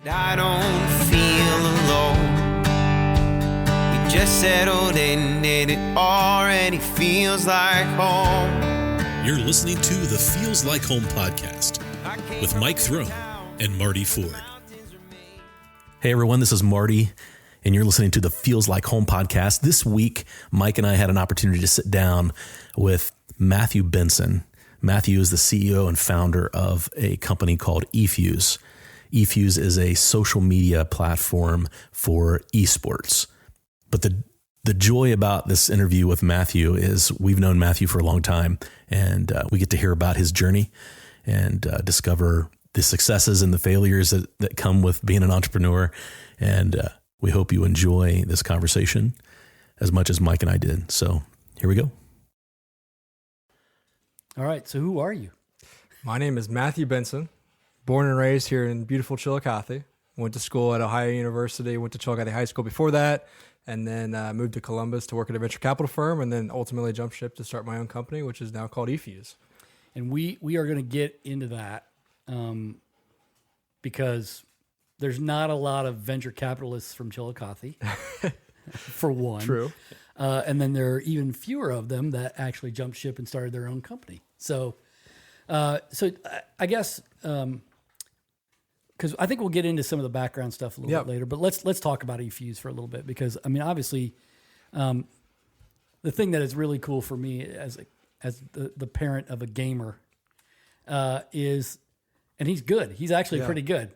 I don't feel alone. We just settled in and it already feels like home. You're listening to the Feels Like Home podcast with Mike Throne and Marty Ford. Hey everyone, this is Marty, and you're listening to the Feels Like Home podcast. This week, Mike and I had an opportunity to sit down with Matthew Benson. Matthew is the CEO and founder of a company called eFuse. eFuse is a social media platform for esports. But the joy about this interview with Matthew is we've known Matthew for a long time, and we get to hear about his journey and discover the successes and the failures that come with being an entrepreneur. And we hope you enjoy this conversation as much as Mike and I did. So here we go. All right. So who are you? My name is Matthew Benson, born and raised here in beautiful Chillicothe. Went to school at Ohio University, went to Chillicothe High School before that, and then moved to Columbus to work at a venture capital firm, and then ultimately jumped ship to start my own company, which is now called eFuse. And we are going to get into that because there's not a lot of venture capitalists from Chillicothe, for one. True. And then there are even fewer of them that actually jumped ship and started their own company. So I guess because I think we'll get into some of the background stuff a little bit later. But let's talk about eFuse for a little bit, because I mean, obviously, the thing that is really cool for me as the parent of a gamer is, and he's good. He's actually pretty good.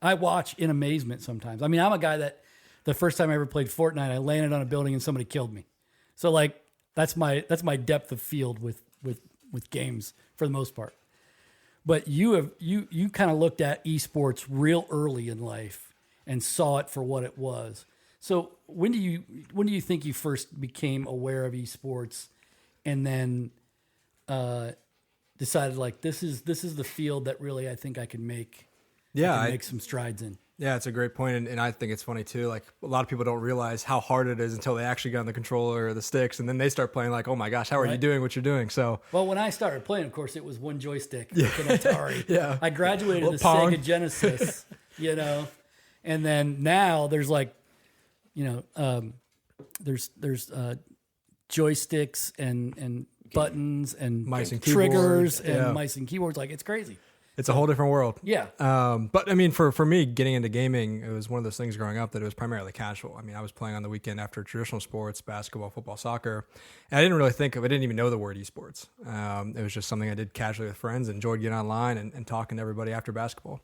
I watch in amazement sometimes. I mean, I'm a guy that the first time I ever played Fortnite, I landed on a building and somebody killed me. So like that's my depth of field with games for the most part. But you kind of looked at esports real early in life and saw it for what it was. So when do you think you first became aware of esports, and then decided like this is the field that really I think I can make some strides in? Yeah, it's a great point, and I think it's funny too. Like, a lot of people don't realize how hard it is until they actually get on the controller or the sticks, and then they start playing like, oh my gosh, how are you doing what you're doing? So, well, when I started playing, of course, it was one joystick with an Atari. Yeah, I graduated to Pong. Sega Genesis, and then now there's like, there's joysticks and buttons and mice and triggers keyboard. and mice and keyboards. Like, it's crazy. It's a whole different world. Yeah. But I mean, for me, getting into gaming, it was one of those things growing up that it was primarily casual. I mean, I was playing on the weekend after traditional sports, basketball, football, soccer. And I didn't even know the word esports. It was just something I did casually with friends, enjoyed getting online and talking to everybody after basketball.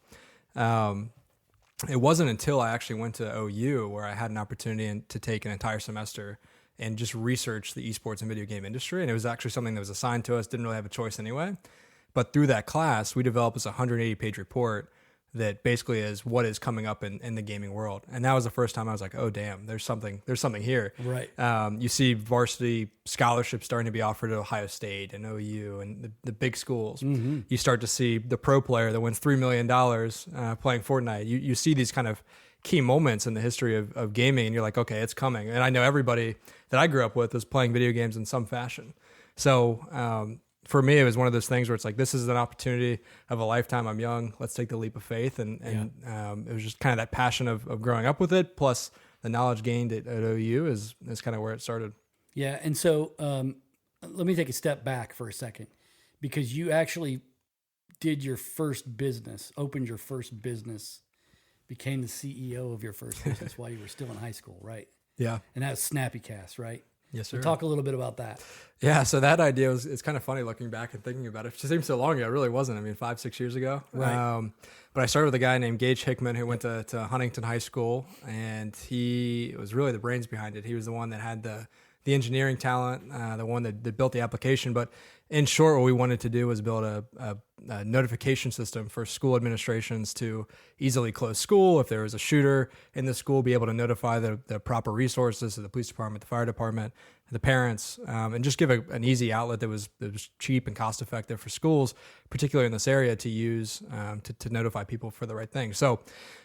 It wasn't until I actually went to OU where I had an opportunity to take an entire semester and just research the esports and video game industry. And it was actually something that was assigned to us, didn't really have a choice anyway. But through that class, we developed this 180-page report that basically is what is coming up in the gaming world. And that was the first time I was like, oh, damn, there's something here. Right. You see varsity scholarships starting to be offered at Ohio State and OU and the big schools. Mm-hmm. You start to see the pro player that wins $3 million playing Fortnite. You see these kind of key moments in the history of gaming, and you're like, okay, it's coming. And I know everybody that I grew up with was playing video games in some fashion. So for me, it was one of those things where it's like, this is an opportunity of a lifetime. I'm young. Let's take the leap of faith. And it was just kind of that passion of growing up with it, plus the knowledge gained at OU is kind of where it started. Yeah. And so let me take a step back for a second, because you actually did your first business, opened your first business, became the CEO of your first business while you were still in high school, right? Yeah. And that was SnappyCast, right? Yes, sir. So talk a little bit about that. Yeah, so that idea it's kind of funny looking back and thinking about it. It seems so long ago. It really wasn't. I mean, 5-6 years ago. Right. But I started with a guy named Gage Hickman who went to Huntington High School, and he was really the brains behind it. He was the one that had the engineering talent, the one that built the application. But in short, what we wanted to do was build a notification system for school administrations to easily close school. If there was a shooter in the school, be able to notify the proper resources to the police department, the fire department, the parents, and just give an easy outlet that was cheap and cost effective for schools, particularly in this area, to use to notify people for the right thing. So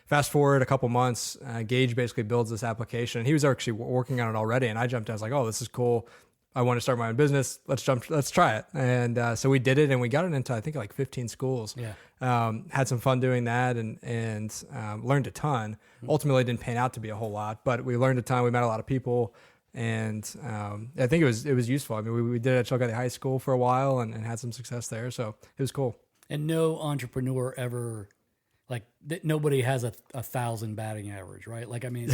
fast forward a couple months, Gage basically builds this application, and he was actually working on it already. And I jumped in, I was like, oh, this is cool. I want to start my own business. Let's try it. And so we did it, and we got it into, I think, like 15 schools. Yeah. Had some fun doing that, and learned a ton. Ultimately, didn't pan out to be a whole lot, but we learned a ton. We met a lot of people, and I think it was useful. I mean, we did it at Chillicothe High School for a while, and had some success there. So it was cool. And no entrepreneur ever, like, nobody has a 1,000 batting average, right? Like, I mean,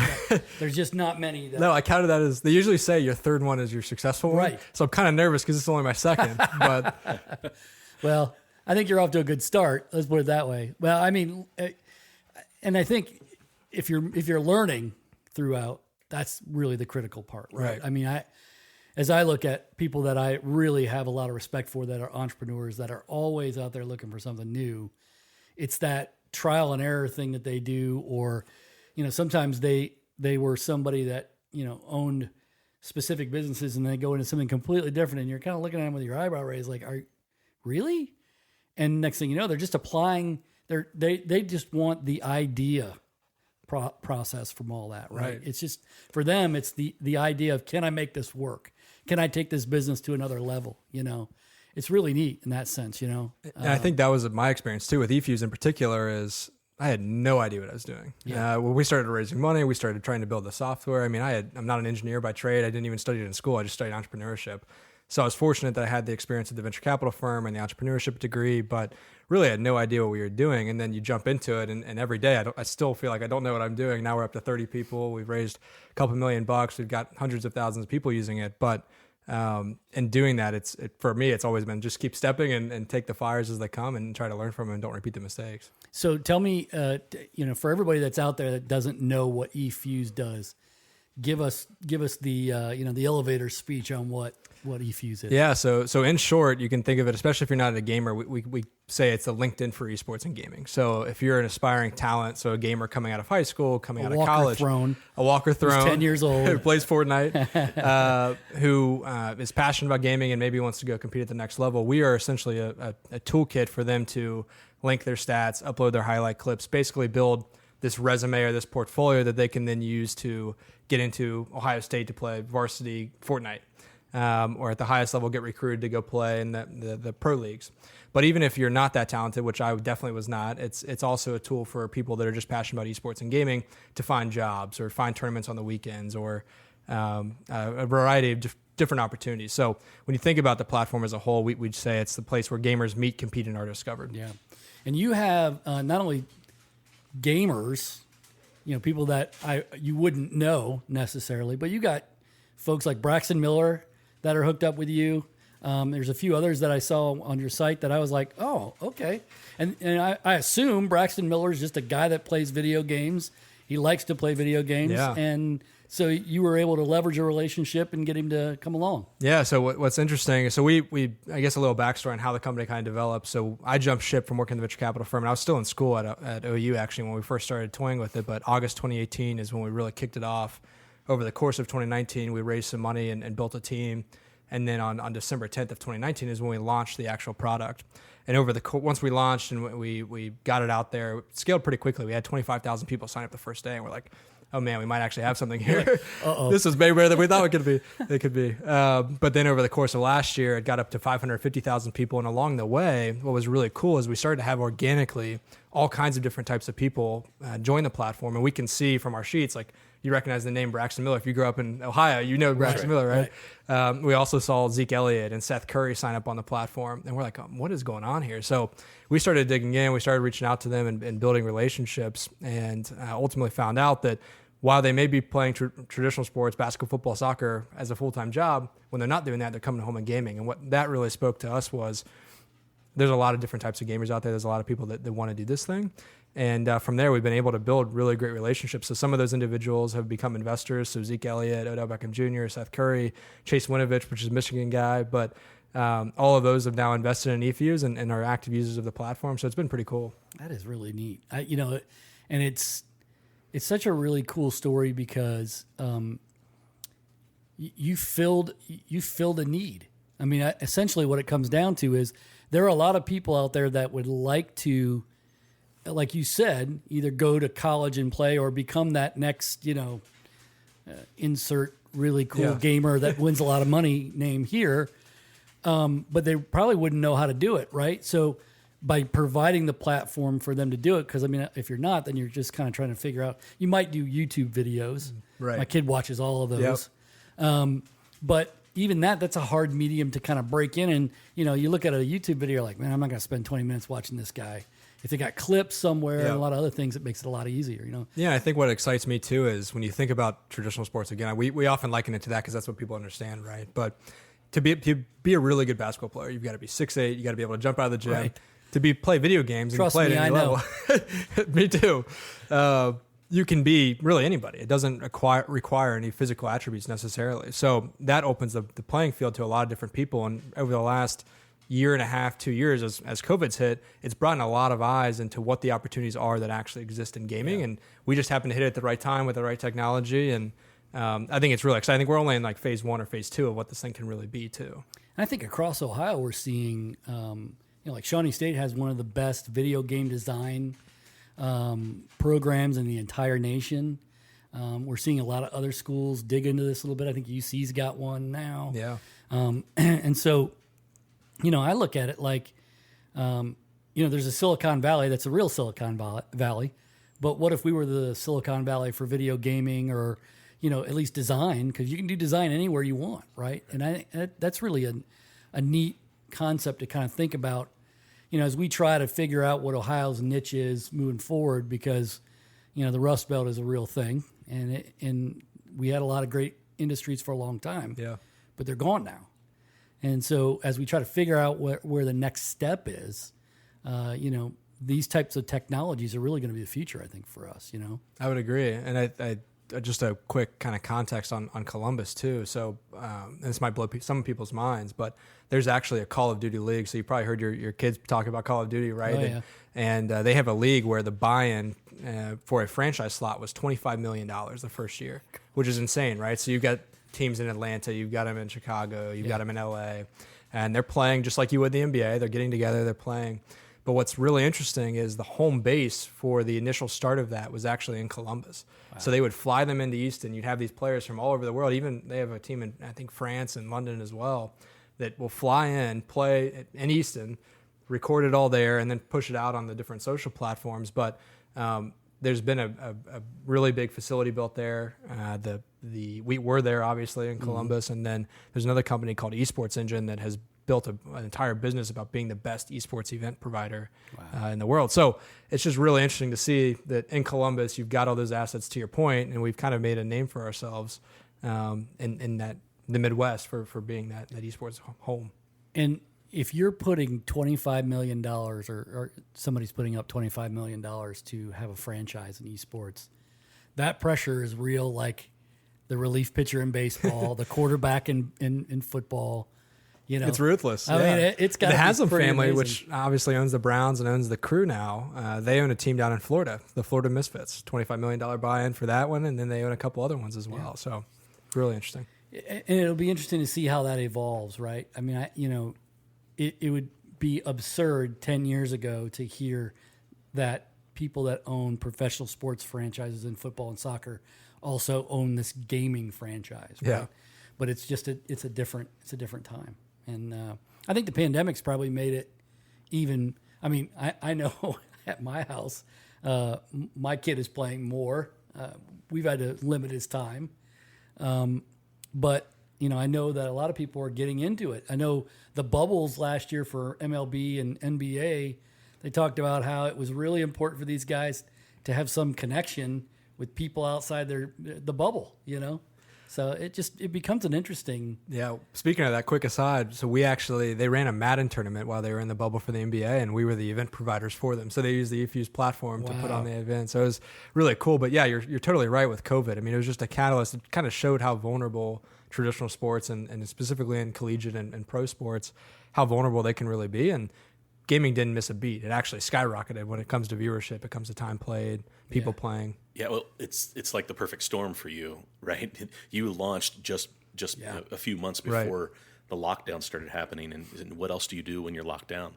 there's just not many. No, I counted that as, they usually say your third one is your successful one. Right. So I'm kind of nervous because it's only my second. But well, I think you're off to a good start. Let's put it that way. Well, I mean, and I think if you're learning throughout, that's really the critical part, right? I mean, as I look at people that I really have a lot of respect for that are entrepreneurs that are always out there looking for something new, it's that trial and error thing that they do, or, sometimes they were somebody that, owned specific businesses and they go into something completely different, and you're kind of looking at them with your eyebrow raised, like, are really? And next thing you know, they're just applying, they just want the idea process from all that, right? It's just, for them, it's the idea of, can I make this work? Can I take this business to another level? It's really neat in that sense, And I think that was my experience too with eFuse in particular. Is I had no idea what I was doing. Yeah. When we started raising money, we started trying to build the software. I mean, I'm not an engineer by trade. I didn't even study it in school. I just studied entrepreneurship. So I was fortunate that I had the experience at the venture capital firm and the entrepreneurship degree, but really I had no idea what we were doing. And then you jump into it, and every day I still feel like I don't know what I'm doing. Now we're up to 30 people. We've raised a couple $1 million. We've got hundreds of thousands of people using it. But in doing that, for me, it's always been just keep stepping and take the fires as they come and try to learn from them and don't repeat the mistakes. So tell me, for everybody that's out there that doesn't know what eFuse does, give us the the elevator speech on what eFuse is. Yeah, so in short, you can think of it, especially if you're not a gamer, we say it's a LinkedIn for esports and gaming. So if you're an aspiring talent, so a gamer coming out of high school, coming out of college, a Walker Throne, 10 years old, who plays Fortnite, who is passionate about gaming and maybe wants to go compete at the next level, we are essentially a toolkit for them to link their stats, upload their highlight clips, basically build this resume or this portfolio that they can then use to get into Ohio State to play varsity Fortnite. Or at the highest level, get recruited to go play in the pro leagues. But even if you're not that talented, which I definitely was not, it's also a tool for people that are just passionate about esports and gaming to find jobs or find tournaments on the weekends or a variety of different opportunities. So when you think about the platform as a whole, we'd say it's the place where gamers meet, compete, and are discovered. Yeah, and you have not only gamers, people that you wouldn't know necessarily, but you got folks like Braxton Miller that are hooked up with you. There's a few others that I saw on your site that I was like, oh, okay. And I assume Braxton Miller is just a guy that plays video games. He likes to play video games. Yeah. And so you were able to leverage a relationship and get him to come along. Yeah. So what's interesting, so we I guess a little backstory on how the company kind of developed. So I jumped ship from working in the venture capital firm, and I was still in school at OU actually when we first started toying with it. But August 2018 is when we really kicked it off. Over the course of 2019, we raised some money and built a team. And then on December 10th of 2019 is when we launched the actual product. And once we launched and we got it out there, it scaled pretty quickly. We had 25,000 people sign up the first day, and we're like, oh man, we might actually have something here. This is way better than we thought it could be. But then over the course of last year, it got up to 550,000 people. And along the way, what was really cool is we started to have organically all kinds of different types of people join the platform. And we can see from our sheets, like, you recognize the name Braxton Miller. If you grew up in Ohio, you know Braxton Miller, right? We also saw Zeke Elliott and Seth Curry sign up on the platform. And we're like, what is going on here? So we started digging in. We started reaching out to them and building relationships, and ultimately found out that while they may be playing traditional sports, basketball, football, soccer, as a full-time job, when they're not doing that, they're coming home and gaming. And what that really spoke to us was there's a lot of different types of gamers out there. There's a lot of people that want to do this thing. And from there, we've been able to build really great relationships. So some of those individuals have become investors. So Zeke Elliott, Odell Beckham Jr., Seth Curry, Chase Winovich, which is a Michigan guy. But all of those have now invested in eFuse and are active users of the platform. So it's been pretty cool. That is really neat. And it's such a really cool story because you filled a need. I mean, essentially what it comes down to is there are a lot of people out there that would like to, like you said, either go to college and play or become that next, insert really cool gamer that wins a lot of money name here, but they probably wouldn't know how to do it, right? So by providing the platform for them to do it, because I mean, if you're not, then you're just kind of trying to figure out. You might do YouTube videos. Right. My kid watches all of those. Yep. But even that's a hard medium to kind of break in. And, you look at a YouTube video, you're like, man, I'm not going to spend 20 minutes watching this guy. If they got clips somewhere and a lot of other things, it makes it a lot easier, Yeah, I think what excites me too is when you think about traditional sports, again, we often liken it to that because that's what people understand, right? But to be a really good basketball player, you've got to be 6'8", you got to be able to jump out of the gym. Right. To play video games Trust and play me, at any level. Me too. You can be really anybody. It doesn't require any physical attributes necessarily. So that opens the playing field to a lot of different people. And over the last year and a half, 2 years, as COVID's hit, it's brought in a lot of eyes into what the opportunities are that actually exist in gaming. Yeah. And we just happen to hit it at the right time with the right technology. And I think it's really exciting. I think we're only in like phase 1 or phase 2 of what this thing can really be too. And I think across Ohio, we're seeing... like Shawnee State has one of the best video game design programs in the entire nation. We're seeing a lot of other schools dig into this a little bit. I think UC's got one now. Yeah. And so, I look at it like, there's a Silicon Valley that's a real Silicon Valley. But what if we were the Silicon Valley for video gaming or, at least design? Because you can do design anywhere you want, right? And that's really a neat concept to kind of think about, as we try to figure out what Ohio's niche is moving forward, because, the Rust Belt is a real thing, and we had a lot of great industries for a long time, but they're gone now. And so as we try to figure out where the next step is, these types of technologies are really going to be the future, I think, for us, I would agree. And I just a quick kind of context on Columbus too. So this might blow some people's minds, but there's actually a Call of Duty league. So you probably heard your kids talk about Call of Duty, right? Oh, yeah. And they have a league where the buy-in for a franchise slot was $25 million the first year, which is insane, right? So you've got teams in Atlanta, you've got them in Chicago, you've got them in LA, and they're playing just like you would the NBA. They're getting together, they're playing. But what's really interesting is the home base for the initial start of that was actually in Columbus. Wow. So they would fly them into Easton. You'd have these players from all over the world. Even they have a team in, I think, France and London as well, that will fly in, play in Easton, record it all there, and then push it out on the different social platforms. But there's been a really big facility built there. We were there, obviously, in Columbus. And then there's another company called Esports Engine that has built an entire business about being the best esports event provider in the world. So it's just really interesting to see that in Columbus, you've got all those assets to your point, and we've kind of made a name for ourselves in the Midwest for being that esports home. And if you're putting $25 million or somebody's putting up $25 million to have a franchise in esports, that pressure is real, like the relief pitcher in baseball, the quarterback in football. It's ruthless. I mean, it's got the Haslam family, amazing. which obviously owns the Browns and owns the Crew now. They own a team down in Florida, the Florida Misfits. $25 million buy-in for that one, and then they own a couple other ones as well. Yeah. So, really interesting. And it'll be interesting to see how that evolves, right? I mean, it would be absurd 10 years ago to hear that people that own professional sports franchises in football and soccer also own this gaming franchise, right? Yeah. But it's just it's a different time. And I think the pandemic's probably made it even. I mean, I know at my house, my kid is playing more. We've had to limit his time. But, I know that a lot of people are getting into it. I know the bubbles last year for MLB and NBA, they talked about how it was really important for these guys to have some connection with people outside the bubble, So it becomes an interesting. Yeah. Speaking of that, quick aside. So they ran a Madden tournament while they were in the bubble for the NBA, and we were the event providers for them. So they used the eFuse platform to put on the event. So it was really cool. But yeah, you're totally right with COVID. I mean, it was just a catalyst. It kind of showed how vulnerable traditional sports and specifically in collegiate and pro sports, how vulnerable they can really be. And gaming didn't miss a beat. It actually skyrocketed when it comes to viewership. It comes to time played, people playing. Yeah, well, it's like the perfect storm for you, right? You launched just a few months before the lockdown started happening, and what else do you do when you're locked down?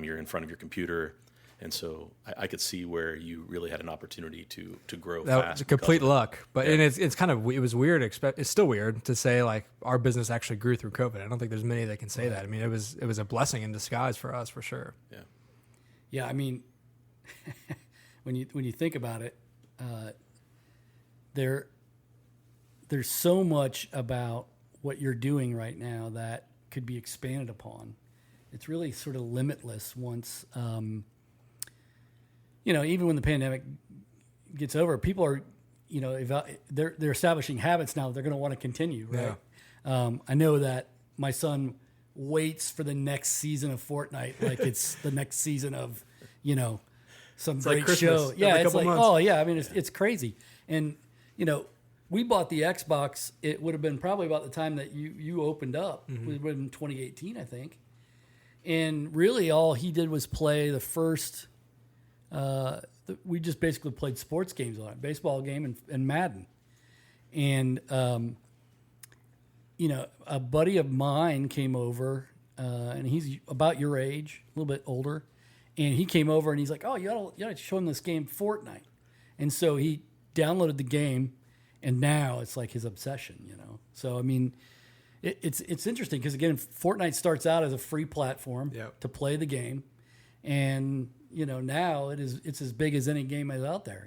You're in front of your computer And so I could see where you really had an opportunity to grow That fast. was complete luck. But Yeah. and it's kind of, it was weird. It's still weird to say like our business actually grew through COVID. I don't think there's many that can say that. I mean, it was a blessing in disguise for us, for sure. Yeah. Yeah, I mean, when you think about it, there's so much about what you're doing right now that could be expanded upon. It's really sort of limitless once, even when the pandemic gets over, people are, they're establishing habits now. They're going to want to continue, right? Yeah. I know that my son waits for the next season of Fortnite like it's the next season of, some It's great like Christmas show. Yeah, every it's couple like, months. oh yeah, I mean it's crazy. And we bought the Xbox. It would have been probably about the time that you opened up. It would have been 2018, I think. And really, all he did was play the first. We just basically played sports games on it, baseball game and Madden. And a buddy of mine came over, and he's about your age, a little bit older, and he came over and he's like, "Oh, you ought to show him this game, Fortnite." And so he downloaded the game, and now it's like his obsession, So I mean, it's interesting because again, Fortnite starts out as a free platform to play the game, and now it's as big as any game is out there,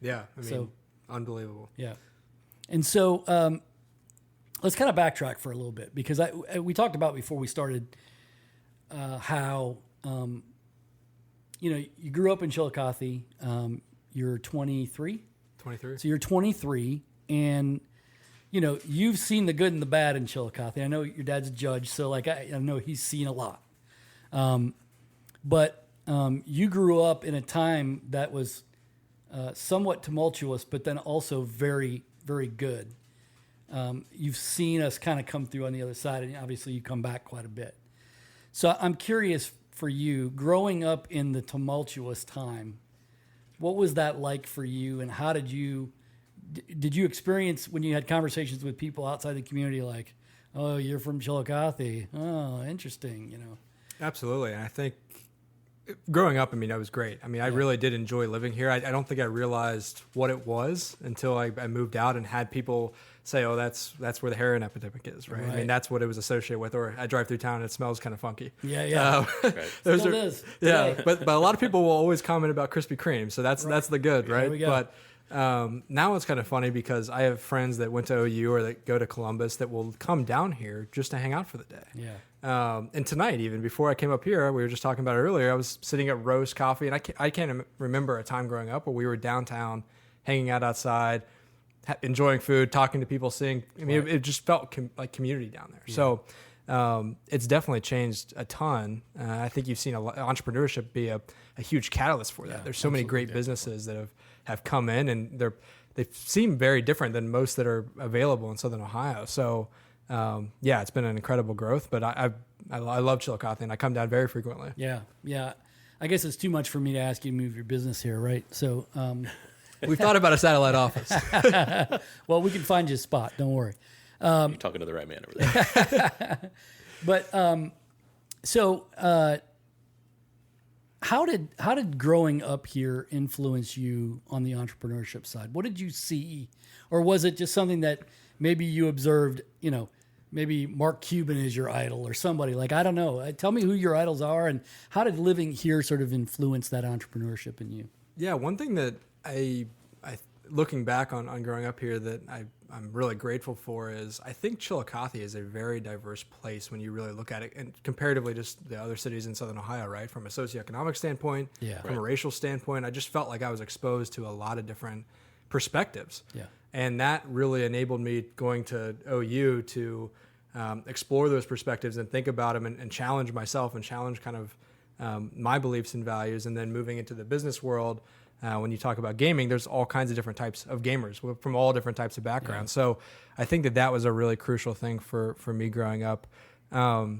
Yeah, I mean, unbelievable. Yeah, and so let's kind of backtrack for a little bit because we talked about before we started how you grew up in Chillicothe. You're 23. 23. So you're 23, and you've seen the good and the bad in Chillicothe. I know your dad's a judge, so like I know he's seen a lot. But you grew up in a time that was somewhat tumultuous, but then also very, very good. You've seen us kind of come through on the other side, and obviously you come back quite a bit. So I'm curious for you, growing up in the tumultuous time, what was that like for you, and how did you experience when you had conversations with people outside the community like, oh, you're from Chillicothe? Oh, interesting, Absolutely. And I think growing up, I mean, that was great. I mean, I really did enjoy living here. I don't think I realized what it was until I moved out and had people say, oh, that's where the heroin epidemic is, right? I mean, that's what it was associated with. Or I drive through town and it smells kind of funky. Yeah. Those Still are, is yeah, today. but a lot of people will always comment about Krispy Kreme. So that's the good, right? There we go. But now it's kind of funny because I have friends that went to OU or that go to Columbus that will come down here just to hang out for the day. Yeah. And tonight, even before I came up here, we were just talking about it earlier. I was sitting at Rose Coffee, and I can't remember a time growing up where we were downtown, hanging out outside, enjoying food, talking to people, seeing. I mean, it just felt like community down there. Yeah. So it's definitely changed a ton. I think you've seen entrepreneurship be a huge catalyst for that. Yeah, There's so many great businesses that have come in, and they seem very different than most that are available in Southern Ohio. So. It's been an incredible growth, but I love Chillicothe, and I come down very frequently. Yeah. I guess it's too much for me to ask you to move your business here, right? So, we've thought about a satellite office. Well, we can find you a spot. Don't worry. You're talking to the right man over there. But how did growing up here influence you on the entrepreneurship side? What did you see, or was it just something that maybe you observed? Maybe Mark Cuban is your idol or somebody, like, I don't know. Tell me who your idols are, and how did living here sort of influence that entrepreneurship in you? Yeah, one thing that I looking back on growing up here that I'm really grateful for is I think Chillicothe is a very diverse place when you really look at it, and comparatively just the other cities in Southern Ohio, right? From a socioeconomic standpoint, from a racial standpoint, I just felt like I was exposed to a lot of different perspectives. Yeah. And that really enabled me going to OU to explore those perspectives and think about them and challenge myself and challenge kind of my beliefs and values. And then moving into the business world, when you talk about gaming, there's all kinds of different types of gamers from all different types of backgrounds. Yeah. So I think that was a really crucial thing for me growing up. But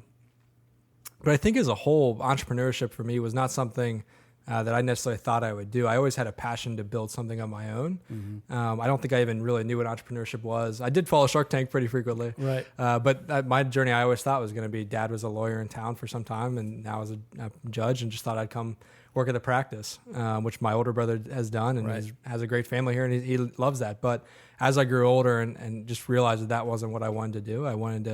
I think as a whole, entrepreneurship for me was not something that I necessarily thought I would do. I always had a passion to build something on my own. Mm-hmm. I don't think I even really knew what entrepreneurship was. I did follow Shark Tank pretty frequently. Right. But my journey I always thought was going to be, Dad was a lawyer in town for some time, and now is a judge, and just thought I'd come work at the practice, which my older brother has done, and has a great family here, and he loves that. But as I grew older and just realized that wasn't what I wanted to do, I wanted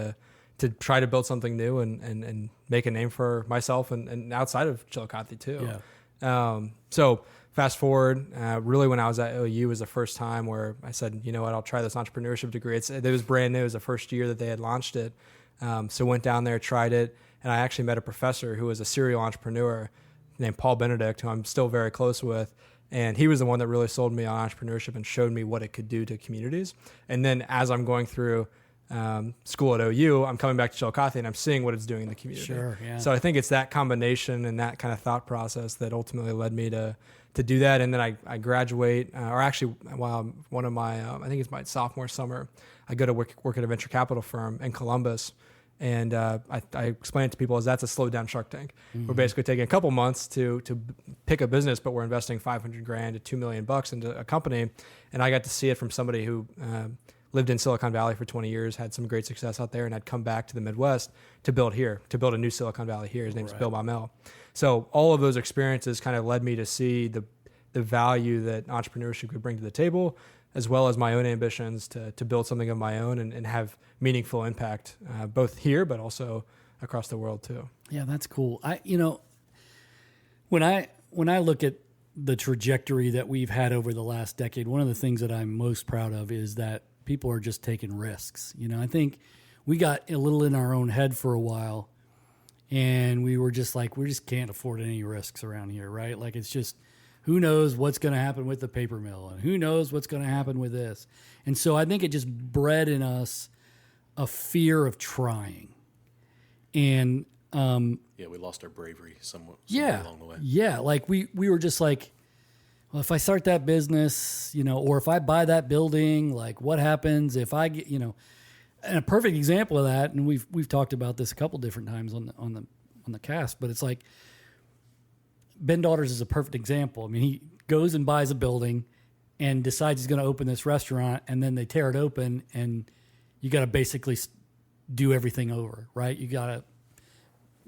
to try to build something new and make a name for myself and outside of Chillicothe too. Yeah. So fast forward, really when I was at OU was the first time where I said, you know what, I'll try this entrepreneurship degree. It was brand new. It was the first year that they had launched it. So went down there, tried it, and I actually met a professor who was a serial entrepreneur named Paul Benedict, who I'm still very close with. And he was the one that really sold me on entrepreneurship and showed me what it could do to communities. And then as I'm going through school at OU, I'm coming back to Chillicothe and I'm seeing what it's doing in the community. Sure, yeah. So I think it's that combination and that kind of thought process that ultimately led me to do that. And then I graduate, or actually, while one of my, I think it's my sophomore summer, I go to work at a venture capital firm in Columbus. And I explain it to people as that's a slowed down Shark Tank. Mm-hmm. We're basically taking a couple months to pick a business, but we're investing $500,000 to $2 million into a company. And I got to see it from somebody who lived in Silicon Valley for 20 years, had some great success out there, and had come back to the Midwest to build a new Silicon Valley here. His name's Bill Baumel. So all of those experiences kind of led me to see the value that entrepreneurship could bring to the table, as well as my own ambitions to build something of my own and have meaningful impact, both here, but also across the world too. Yeah, that's cool. When I look at the trajectory that we've had over the last decade, one of the things that I'm most proud of is that people are just taking risks. I think we got a little in our own head for a while, and we were just like, we just can't afford any risks around here, right? Like, it's just, who knows what's going to happen with the paper mill, and who knows what's going to happen with this. And so I think it just bred in us a fear of trying. And we lost our bravery somewhat along the way. Yeah, like we were just like, well, if I start that business, or if I buy that building, like what happens if I get, and a perfect example of that, and we've talked about this a couple different times on the cast, but it's like Ben Daughters is a perfect example. I mean, he goes and buys a building and decides he's going to open this restaurant, and then they tear it open, and you got to basically do everything over, right? You got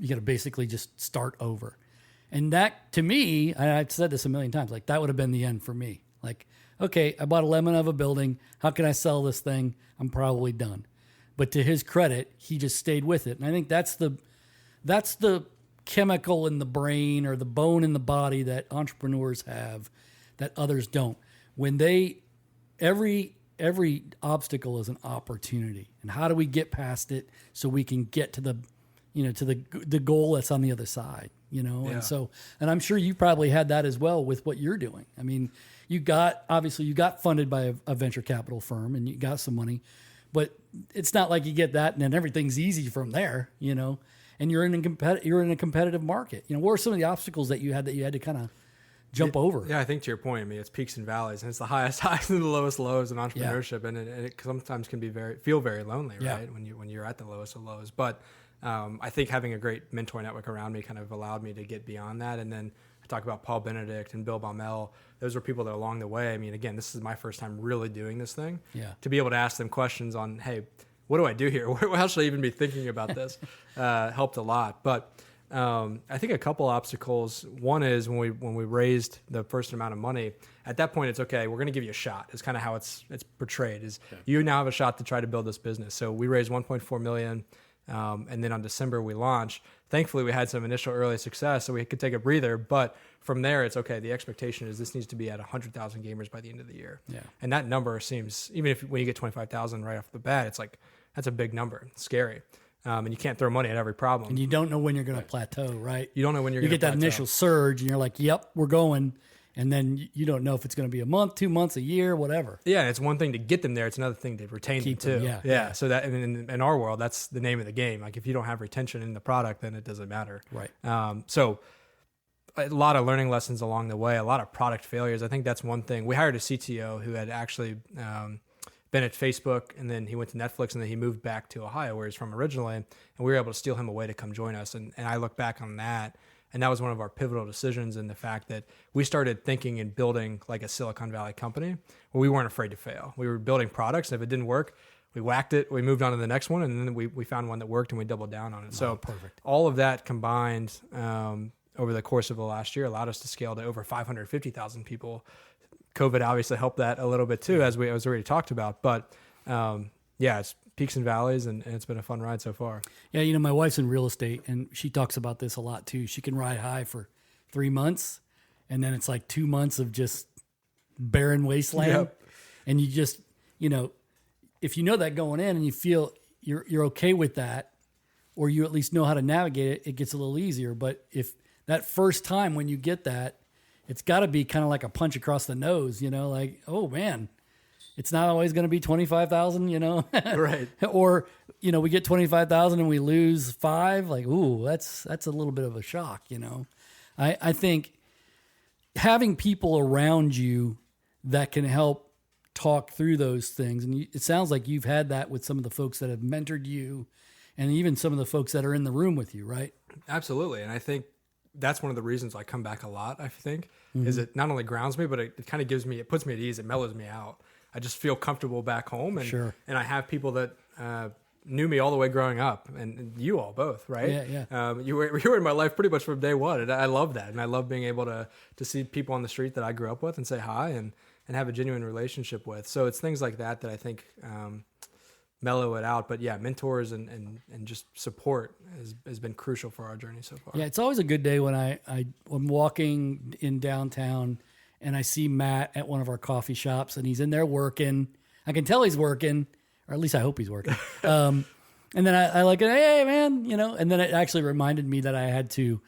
to basically just start over. And that, to me, I've said this a million times, like that would have been the end for me. Like, okay, I bought a lemon of a building. How can I sell this thing? I'm probably done. But to his credit, he just stayed with it. And I think that's the chemical in the brain or the bone in the body that entrepreneurs have that others don't. When every obstacle is an opportunity. And how do we get past it so we can get to the goal that's on the other side, Yeah. And I'm sure you probably had that as well with what you're doing. I mean, you got funded by a venture capital firm and you got some money, but it's not like you get that and then everything's easy from there, and you're in a competitive market. What are some of the obstacles that you had to kind of jump over? Yeah, I think to your point, I mean, it's peaks and valleys, and it's the highest highs and the lowest lows in entrepreneurship, and it sometimes can feel very lonely, right? When you're at the lowest of lows. But I think having a great mentor network around me kind of allowed me to get beyond that. And then I talk about Paul Benedict and Bill Baumel. Those were people that along the way, I mean, again, this is my first time really doing this thing. Yeah. To be able to ask them questions on, hey, what do I do here? How should I even be thinking about this? Helped a lot. But I think a couple obstacles. One is when we raised the first amount of money. At that point, it's okay. We're going to give you a shot. It's kind of how it's portrayed. You now have a shot to try to build this business. So we raised $1.4 million, and then on December we launched. Thankfully, we had some initial early success, so we could take a breather. But from there, it's okay. The expectation is this needs to be at 100,000 gamers by the end of the year. Yeah. And that number seems, even when you get 25,000 right off the bat, it's like that's a big number. It's scary. And you can't throw money at every problem. And you don't know when you're going to plateau, right? You don't know when you're going to plateau. You get that initial surge, and you're like, yep, we're going. And then you don't know if it's going to be a month, 2 months, a year, whatever. Yeah, and it's one thing to get them there. It's another thing to retain them, too. Yeah. So that in our world, that's the name of the game. Like, if you don't have retention in the product, then it doesn't matter. Right. So a lot of learning lessons along the way, a lot of product failures. I think that's one thing. We hired a CTO who had actually been at Facebook, and then he went to Netflix, and then he moved back to Ohio, where he's from originally, and we were able to steal him away to come join us. And I look back on that, and that was one of our pivotal decisions in the fact that we started thinking and building like a Silicon Valley company where we weren't afraid to fail. We were building products, and if it didn't work, we whacked it, we moved on to the next one, and then we found one that worked, and we doubled down on it. So perfect. All of that combined over the course of the last year allowed us to scale to over 550,000 people. COVID obviously helped that a little bit too, as we already talked about. But it's peaks and valleys, and it's been a fun ride so far. Yeah, my wife's in real estate, and she talks about this a lot too. She can ride high for 3 months, and then it's like 2 months of just barren wasteland. Yep. And you just, if you know that going in and you feel you're okay with that, or you at least know how to navigate it, it gets a little easier. But if that first time when you get that, it's got to be kind of like a punch across the nose, like, oh man, it's not always going to be 25,000, Right. Or, we get 25,000 and we lose 5, like, ooh, that's a little bit of a shock, I think having people around you that can help talk through those things. And it sounds like you've had that with some of the folks that have mentored you and even some of the folks that are in the room with you, right? Absolutely. And I think that's one of the reasons I come back a lot, I think, is it not only grounds me, but it kind of it puts me at ease. It mellows me out. I just feel comfortable back home. And, Sure. And I have people that knew me all the way growing up, and you all both, right? Yeah. You were in my life pretty much from day one. And I love that. And I love being able to see people on the street that I grew up with and say hi and have a genuine relationship with. So it's things like that I think mellow it out. But yeah, mentors and just support has been crucial for our journey so far. Yeah, it's always a good day when I'm walking in downtown and I see Matt at one of our coffee shops and he's in there working. I can tell he's working, or at least I hope he's working. And then I like it, hey man, and then it actually reminded me that I had to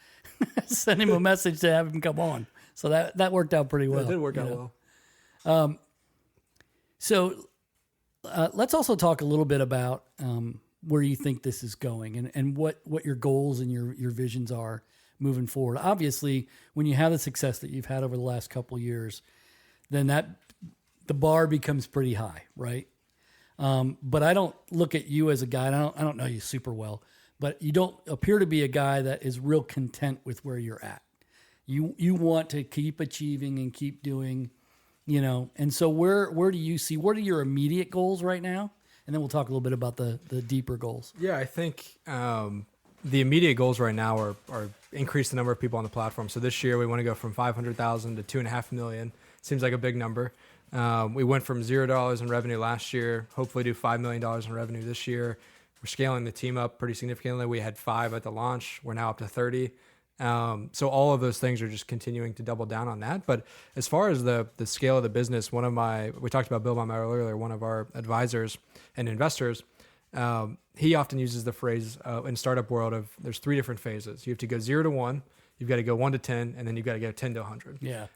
send him a message to have him come on. So that worked out pretty well. It did work out well. So let's also talk a little bit about where you think this is going and what your goals and your visions are moving forward. Obviously, when you have the success that you've had over the last couple of years, then the bar becomes pretty high, right? But I don't look at you as a guy, and I don't know you super well, but you don't appear to be a guy that is real content with where you're at. You want to keep achieving and keep doing, and so where do you see, what are your immediate goals right now? And then we'll talk a little bit about the deeper goals. Yeah, I think the immediate goals right now are increase the number of people on the platform. So this year we want to go from 500,000 to 2.5 million. Seems like a big number. We went from $0 in revenue last year, hopefully do $5 million in revenue this year. We're scaling the team up pretty significantly. We had 5 at the launch. We're now up to 30. So all of those things are just continuing to double down on that. But as far as the scale of the business, we talked about Bill Baum earlier, one of our advisors and investors, he often uses the phrase in startup world of there's 3 different phases. You have to go 0 to 1, you've got to go 1 to 10, and then you've got to go 10 to 100. Yeah.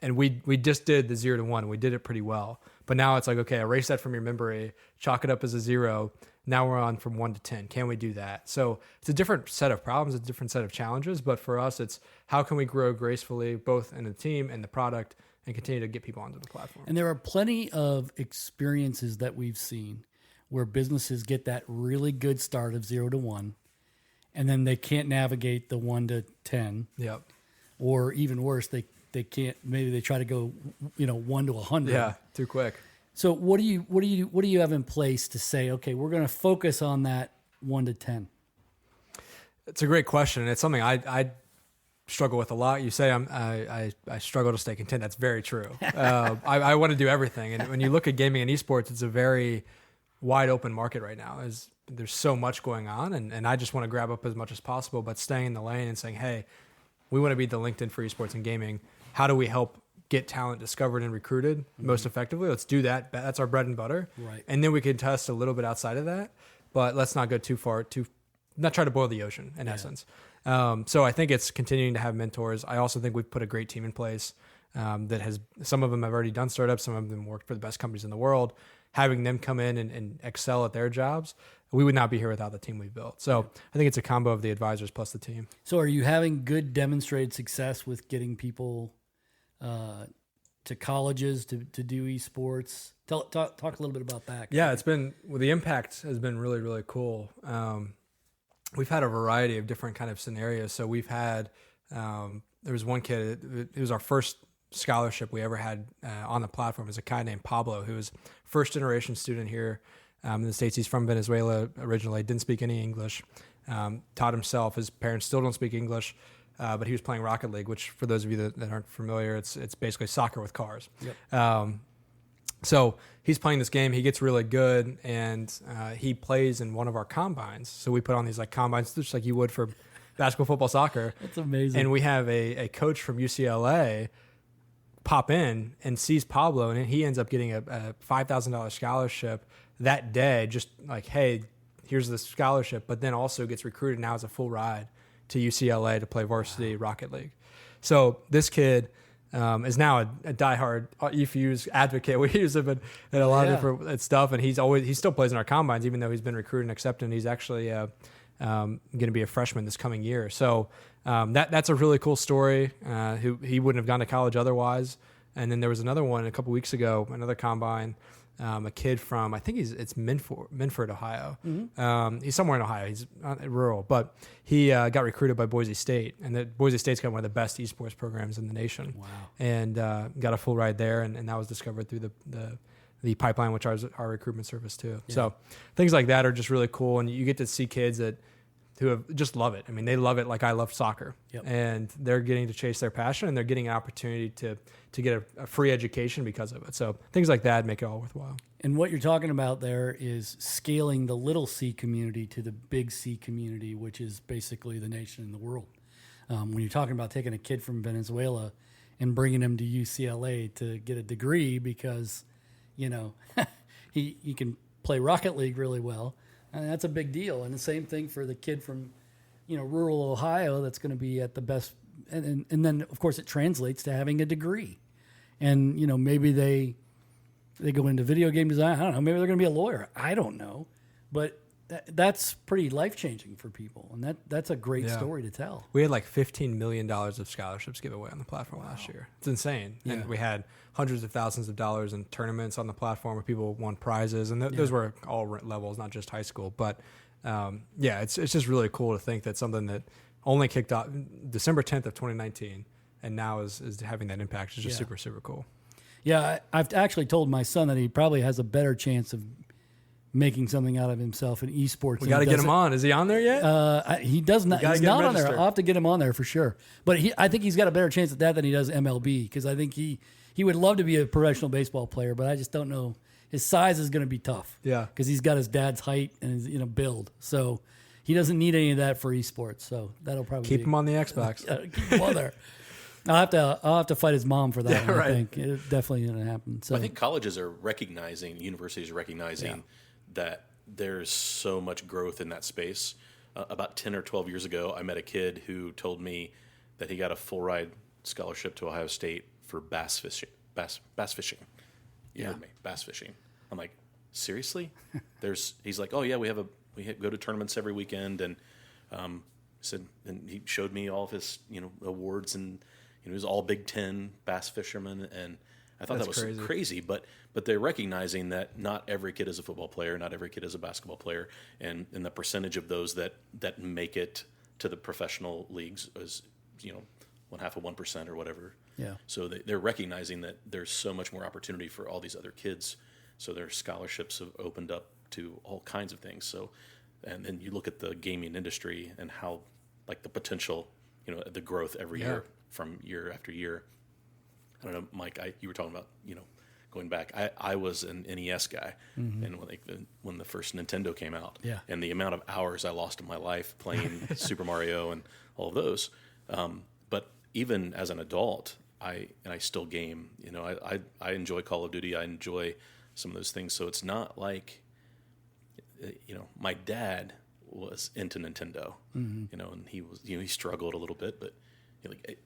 And we just did the 0 to 1. We did it pretty well. But now it's like, okay, erase that from your memory, chalk it up as a 0. Now we're on from 1 to 10. Can we do that? So it's a different set of problems, a different set of challenges. But for us, it's how can we grow gracefully, both in the team and the product, and continue to get people onto the platform. And there are plenty of experiences that we've seen where businesses get that really good start of 0 to 1, and then they can't navigate the 1 to 10. Yep. Or even worse, they can't. Maybe they try to go, 1 to 100. Yeah, too quick. So what do you have in place to say, okay, we're going to focus on that 1 to 10? It's a great question, and it's something I struggle with a lot. You say I struggle to stay content. That's very true. I want to do everything, and when you look at gaming and esports, it's a very wide open market right now. There's so much going on, and I just want to grab up as much as possible, but staying in the lane and saying, hey, we want to be the LinkedIn for esports and gaming. How do we help get talent discovered and recruited most effectively? Let's do that. That's our bread and butter. Right. And then we can test a little bit outside of that, but let's not go too far, not try to boil the ocean in essence. So I think it's continuing to have mentors. I also think we've put a great team in place that has, some of them have already done startups. Some of them worked for the best companies in the world. Having them come in and excel at their jobs, we would not be here without the team we've built. So I think it's a combo of the advisors plus the team. So are you having good demonstrated success with getting people to colleges to do esports? Talk a little bit about that. Yeah, the impact has been really, really cool. We've had a variety of different kind of scenarios. So we've had, there was one kid, it was our first scholarship we ever had on the platform. It was a guy named Pablo, who was first generation student here in the States. He's from Venezuela originally, didn't speak any English, taught himself. His parents still don't speak English. but he was playing Rocket League, which for those of you that aren't familiar, it's basically soccer with cars. Yep. So he's playing this game. He gets really good, and he plays in one of our combines. So we put on these like combines, just like you would for basketball, football, soccer. That's amazing. And we have a coach from UCLA pop in and sees Pablo, and he ends up getting a $5,000 scholarship that day. Just like, hey, here's the scholarship, but then also gets recruited now as a full ride to UCLA to play varsity Rocket League. So this kid is now a diehard EFU's advocate. We use him in a lot of different stuff, and he still plays in our combines, even though he's been recruited and accepted. And he's actually going to be a freshman this coming year. So that's a really cool story. Who he wouldn't have gone to college otherwise. And then there was another one a couple weeks ago, another combine. A kid from, I think it's Minford, Ohio. Mm-hmm. He's somewhere in Ohio. He's rural, but he got recruited by Boise State, and Boise State's got one of the best esports programs in the nation. Wow! And got a full ride there, and that was discovered through the pipeline, which is our recruitment service too. Yeah. So things like that are just really cool, and you get to see kids who have just love it. I mean, they love it like I love soccer, and they're getting to chase their passion, and they're getting an opportunity to get a free education because of it. So things like that make it all worthwhile. And what you're talking about there is scaling the little C community to the big C community, which is basically the nation and the world. When you're talking about taking a kid from Venezuela and bringing him to UCLA to get a degree because, he can play Rocket League really well, and that's a big deal. And the same thing for the kid from, rural Ohio that's going to be at the best. And then, of course, it translates to having a degree. And, maybe they go into video game design. I don't know. Maybe they're going to be a lawyer. I don't know. But that's pretty life-changing for people. And that's a great story to tell. We had like $15 million of scholarships give away on the platform last year. It's insane. Yeah. And we had hundreds of thousands of dollars in tournaments on the platform where people won prizes. And those were all levels, not just high school. But, it's just really cool to think that something that only kicked off December 10th of 2019 and now is having that impact. It's just super, super cool. Yeah, I've actually told my son that he probably has a better chance of making something out of himself in esports. We got to get him on. Is he on there yet? He does not. He's not on there. I'll have to get him on there for sure. But I think he's got a better chance at that than he does MLB, because I think he would love to be a professional baseball player, but I just don't know. His size is going to be tough. Yeah, because he's got his dad's height and his build. So he doesn't need any of that for esports. So that'll probably keep him on the Xbox. Keep him on there. I'll have to fight his mom for that. Right. I think it's definitely going to happen. So I think colleges are recognizing, universities are recognizing that there's so much growth in that space. About 10 or 12 years ago, I met a kid who told me that he got a full ride scholarship to Ohio State for bass fishing. Bass fishing. You heard me, bass fishing. I'm like, seriously? He's like, oh yeah, we go to tournaments every weekend, and said, and he showed me all of his awards, and he was all Big Ten bass fisherman, and I thought that was crazy. But they're recognizing that not every kid is a football player, not every kid is a basketball player, and the percentage of those that make it to the professional leagues is 0.5% or whatever. Yeah. So they're recognizing that there's so much more opportunity for all these other kids. So their scholarships have opened up to all kinds of things. So, and then you look at the gaming industry and how like the potential, the growth every year from year after year. I don't know, Mike, you were talking about, going back. I was an NES guy, and when the first Nintendo came out, and the amount of hours I lost in my life playing Super Mario and all of those. But even as an adult, I still game. I enjoy Call of Duty. I enjoy some of those things. So it's not like, my dad was into Nintendo, and he was, he struggled a little bit, but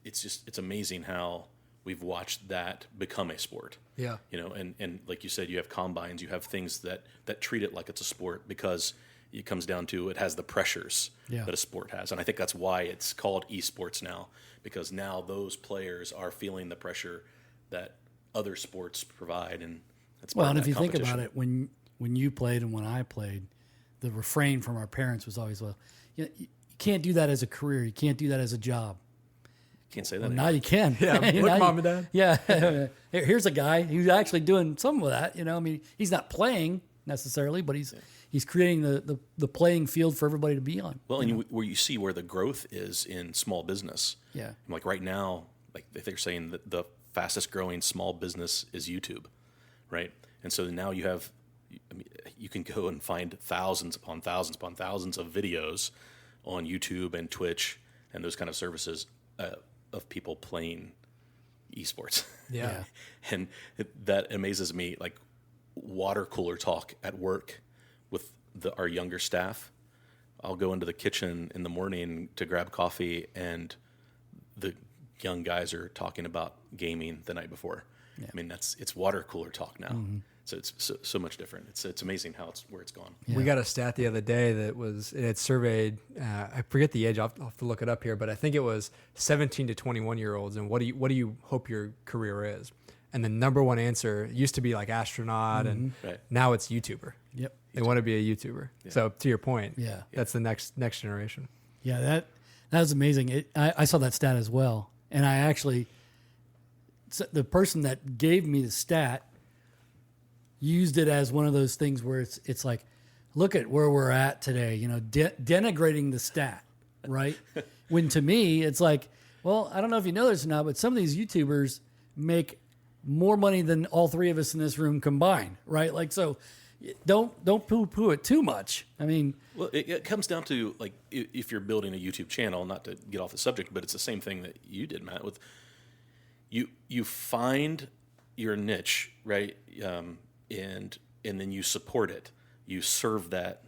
it's amazing how we've watched that become a sport. Yeah. And like you said, you have combines, you have things that treat it like it's a sport, because it comes down to it has the pressures that a sport has. And I think that's why it's called esports now, because now those players are feeling the pressure that other sports provide. And that's well, and if you think about it, when you played and when I played, the refrain from our parents was always, you can't do that as a career. You can't do that as a job. Can't say that. Well, now you can. Yeah, look, mom and dad. Yeah, here's a guy who's actually doing some of that. He's not playing necessarily, but he's he's creating the playing field for everybody to be on. Well, and where you see where the growth is in small business. Yeah. Like right now, like they're saying that the fastest growing small business is YouTube, right? And so now you have, I mean, you can go and find thousands upon thousands upon thousands of videos on YouTube and Twitch and those kind of services of people playing esports. Yeah. And that amazes me, like water cooler talk at work with our younger staff. I'll go into the kitchen in the morning to grab coffee, and the young guys are talking about gaming the night before. Yeah. I mean, it's water cooler talk now. Mm-hmm. So it's so much different. It's amazing where it's gone. Yeah. We got a stat the other day that it had surveyed, I forget the age, I'll have to look it up here, but I think it was 17 to 21-year-olds. And what do you hope your career is? And the number one answer used to be like astronaut, and now it's YouTuber. Yep. They want to be a YouTuber. Yeah. So to your point, that's the next generation. Yeah, that was amazing. I saw that stat as well. And I actually, the person that gave me the stat used it as one of those things where it's like, look at where we're at today, denigrating the stat, right? When to me, it's like, well, I don't know if you know this or not, but some of these YouTubers make more money than all three of us in this room combined, right? Like, so don't poo-poo it too much. I mean, well, it comes down to, like, if you're building a YouTube channel, not to get off the subject, but it's the same thing that you did, Matt, with you find your niche, right? And then you support it, you serve that,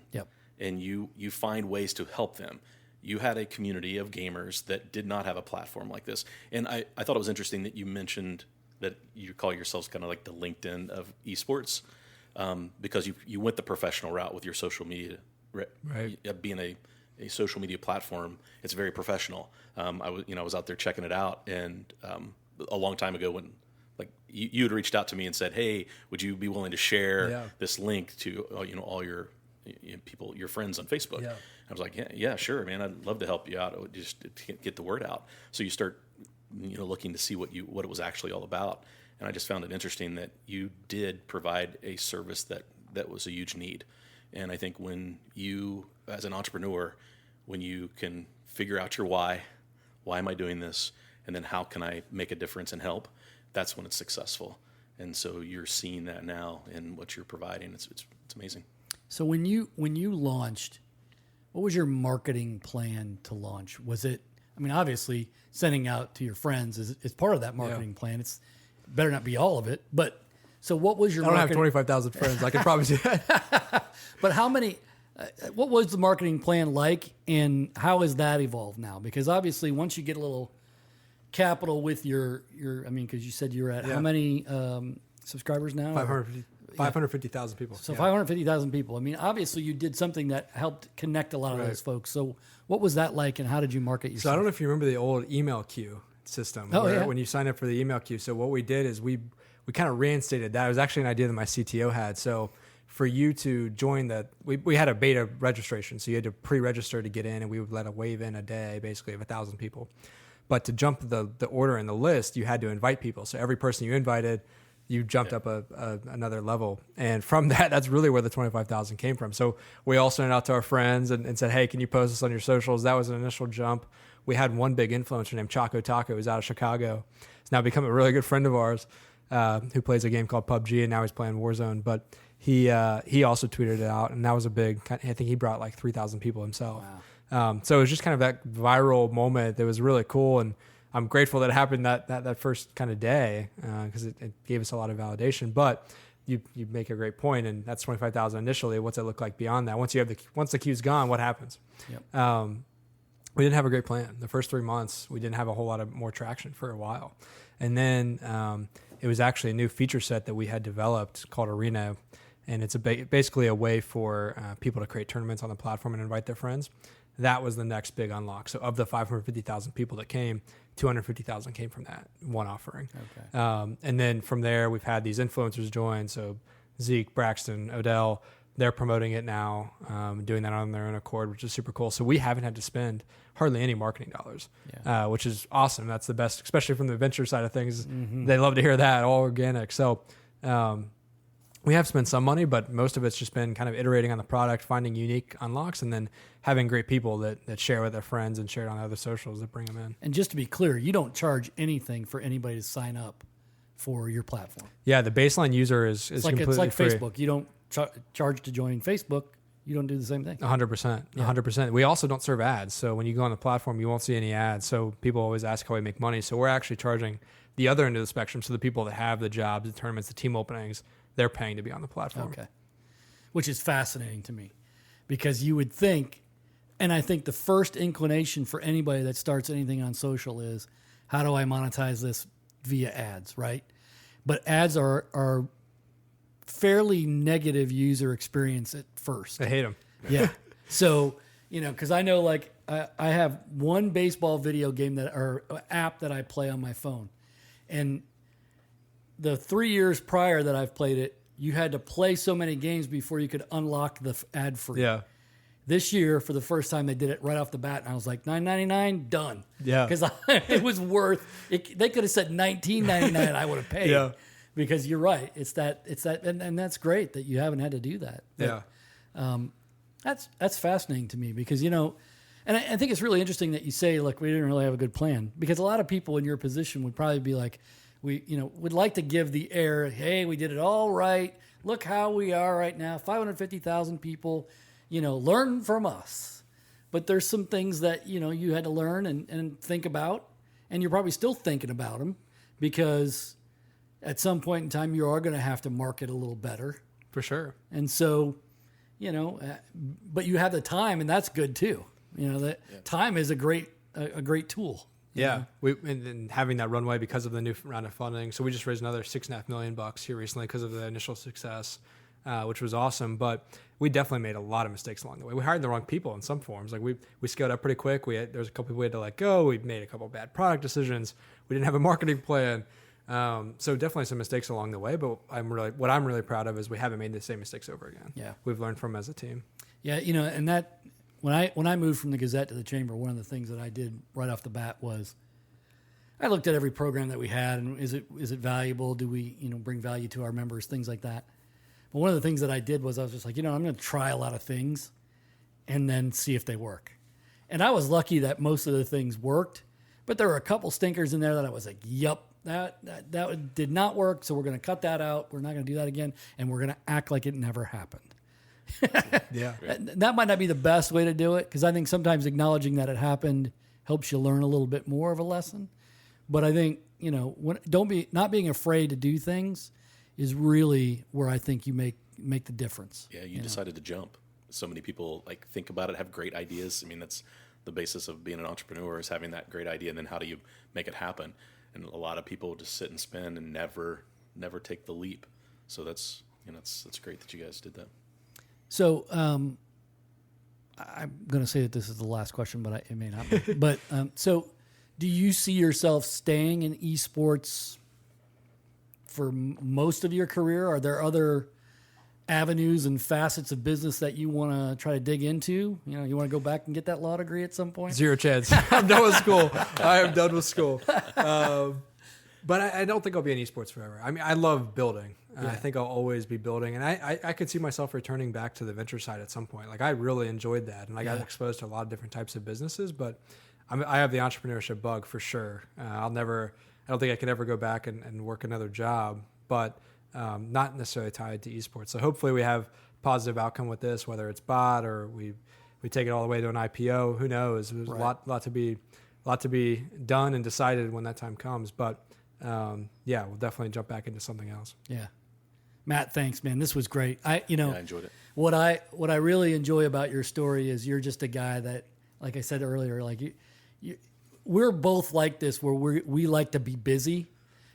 and you find ways to help them. You had a community of gamers that did not have a platform like this, and I thought it was interesting that you mentioned that you call yourselves kind of like the LinkedIn of esports, because you went the professional route with your social media, right? Being a social media platform, it's very professional. I was out there checking it out, and a long time ago when, like, you had reached out to me and said, "Hey, would you be willing to share this link to all your people, your friends on Facebook?" Yeah. I was like, "Yeah, sure, man. I'd love to help you out. It would just get the word out." So you start, looking to see what it was actually all about, and I just found it interesting that you did provide a service that was a huge need. And I think when you, as an entrepreneur, when you can figure out your why am I doing this, and then how can I make a difference and help, that's when it's successful. And so you're seeing that now in what you're providing. It's amazing. So when you launched, what was your marketing plan to launch? Was it, I mean, obviously sending out to your friends is part of that marketing plan. It's better not be all of it, but so what was your I don't have 25,000 friends. I can promise you that. But how many, what was the marketing plan like, and how has that evolved now? Because obviously once you get a little capital with your I mean, because you said you're at how many subscribers now? 550,000 people. So 550,000 people. I mean, obviously you did something that helped connect a lot of those folks. So what was that like, and how did you market yourself? So I don't know if you remember the old email queue system. When you sign up for the email queue. So what we did is we kind of reinstated that. It was actually an idea that my CTO had. So for you to join we had a beta registration. So you had to pre-register to get in, and we would let a wave in a day, basically, of 1,000 people. But to jump the order in the list, you had to invite people. So every person you invited, you jumped up another level. And from that's really where the 25,000 came from. So we all sent it out to our friends and said, "Hey, can you post this on your socials?" That was an initial jump. We had one big influencer named Choco Taco, who's out of Chicago. He's now become a really good friend of ours, who plays a game called PUBG, and now he's playing Warzone. But he also tweeted it out, and that was a big, I think he brought like 3,000 people himself. Wow. So it was just kind of that viral moment that was really cool, and I'm grateful that it happened that first kind of day, because it gave us a lot of validation. But you make a great point, and that's 25,000 initially. What's it look like beyond that? Once the queue's gone, what happens? Yep. We didn't have a great plan. The first 3 months, we didn't have a whole lot of more traction for a while, and then it was actually a new feature set that we had developed called Arena, and it's basically a way for people to create tournaments on the platform and invite their friends. That was the next big unlock. So of the 550,000 people that came, 250,000 came from that one offering. Okay. And then from there, we've had these influencers join. So Zeke, Braxton, Odell, they're promoting it now, doing that on their own accord, which is super cool. So we haven't had to spend hardly any marketing dollars, which is awesome. That's the best, especially from the venture side of things. Mm-hmm. They love to hear that, all organic. So we have spent some money, but most of it's just been kind of iterating on the product, finding unique unlocks, and then having great people that share with their friends and share it on other socials that bring them in. And just to be clear, you don't charge anything for anybody to sign up for your platform. Yeah, the baseline user is completely it's like free. Facebook. You don't charge to join Facebook. You don't do the same thing. 100%. 100%. We also don't serve ads. So when you go on the platform, you won't see any ads. So people always ask how we make money. So we're actually charging the other end of the spectrum. So the people that have the jobs, the tournaments, the team openings, they're paying to be on the platform. Okay. Which is fascinating to me, because you would think, and I think the first inclination for anybody that starts anything on social is, how do I monetize this via ads, right? But ads are fairly negative user experience at first. I hate them. Yeah. So, because I know, like, I have one baseball video game or app that I play on my phone. And the 3 years prior that I've played it, you had to play so many games before you could unlock the ad free. Yeah. This year, for the first time, they did it right off the bat, and I was like, $9.99, done. Yeah. Because it was worth it. They could have said $19.99, I would have paid. Yeah. Because you're right. It's that, and that's great that you haven't had to do that. But, Yeah. That's fascinating to me, because, and I think it's really interesting that you say, look, we didn't really have a good plan, because a lot of people in your position would probably be like, would like to give the air, hey, we did it all right. Look how we are right now. 550,000 people, learn from us. But there's some things that, you had to learn and think about, and you're probably still thinking about them, because at some point in time, you are going to have to market a little better. For sure. And so, but you have the time, and that's good too. Time is a great tool. Yeah, and having that runway because of the new round of funding. So we just raised another $6.5 million here recently because of the initial success, which was awesome. But we definitely made a lot of mistakes along the way. We hired the wrong people in some forms. Like we scaled up pretty quick. There was a couple people we had to let go. We made a couple of bad product decisions. We didn't have a marketing plan. So definitely some mistakes along the way. But what I'm really proud of is we haven't made the same mistakes over again. Yeah, we've learned from them as a team. Yeah, and that. When I moved from the Gazette to the Chamber, one of the things that I did right off the bat was I looked at every program that we had, and is it valuable? Do we bring value to our members? Things like that. But one of the things that I did was I was just like, I'm going to try a lot of things and then see if they work. And I was lucky that most of the things worked, but there were a couple stinkers in there that I was like, yup, that did not work. So we're going to cut that out. We're not going to do that again, and we're going to act like it never happened. Yeah, that might not be the best way to do it, because I think sometimes acknowledging that it happened helps you learn a little bit more of a lesson. But I think not being afraid to do things is really where I think you make the difference. Yeah, you decided to jump. So many people think about it, have great ideas. I mean, that's the basis of being an entrepreneur, is having that great idea, and then how do you make it happen? And a lot of people just sit and spin and never take the leap. So that's great that you guys did that. So I'm going to say that this is the last question, but it may not be. But so do you see yourself staying in esports for most of your career? Are there other avenues and facets of business that you want to try to dig into? You want to go back and get that law degree at some point? Zero chance. I'm done with school. I am done with school. But I don't think I'll be in esports forever. I mean, I love building. Yeah. I think I'll always be building. And I could see myself returning back to the venture side at some point. I really enjoyed that. And I got exposed to a lot of different types of businesses. But I have the entrepreneurship bug for sure. I don't think I could ever go back and work another job. But not necessarily tied to esports. So hopefully we have positive outcome with this, whether it's bot or we take it all the way to an IPO. Who knows? There's a lot to be done and decided when that time comes. But we'll definitely jump back into something else. Yeah. Matt, thanks, man. This was great. I enjoyed it. What I really enjoy about your story is you're just a guy that, like I said earlier, we're both like this, where we like to be busy.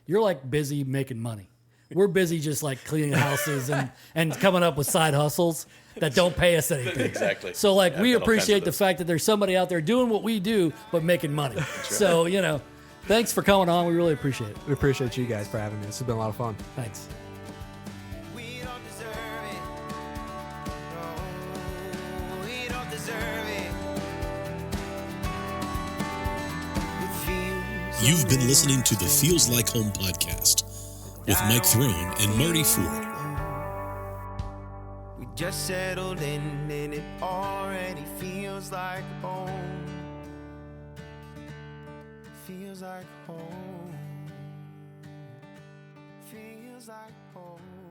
You're busy making money. We're busy just cleaning houses and coming up with side hustles that don't pay us anything. Exactly. So we appreciate the fact that there's somebody out there doing what we do but making money. Right. So thanks for coming on. We really appreciate it. We appreciate you guys for having me. This has been a lot of fun. Thanks. We don't deserve it. No, we don't deserve it. You've been listening to the Feels Like Home podcast with Mike Throne and Marty Ford. Just settled in and it already feels like home. Feels like home. Feels like home.